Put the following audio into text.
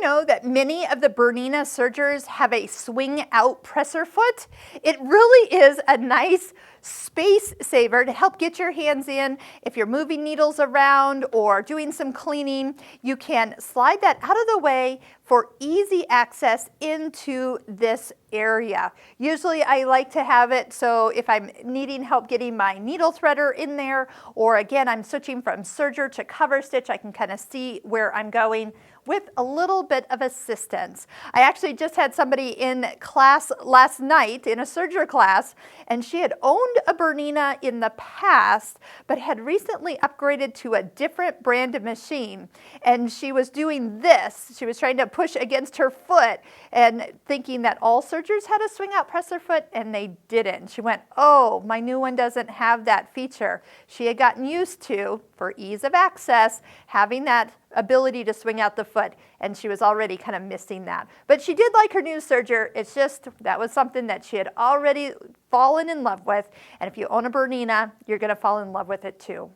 know that many of the Bernina sergers have a swing out presser foot? It really is a nice space saver to help get your hands in. If you're moving needles around or doing some cleaning, you can slide that out of the way for easy access into this area. Usually I like to have it so if I'm needing help getting my needle threader in there, or again I'm switching from serger to cover stitch, I can kind of see where I'm going with a little bit of assistance. I actually just had somebody in class last night, in a serger class, and she had owned a Bernina in the past, but had recently upgraded to a different brand of machine. And she was doing this. She was trying to push against her foot and thinking that all sergers had a swing out presser foot, and they didn't. She went, oh, my new one doesn't have that feature. She had gotten used to, for ease of access, having that ability to swing out the foot, and she was already kind of missing that. But she did like her new serger. It's just that was something that she had already fallen in love with, and if you own a Bernina, you're going to fall in love with it too.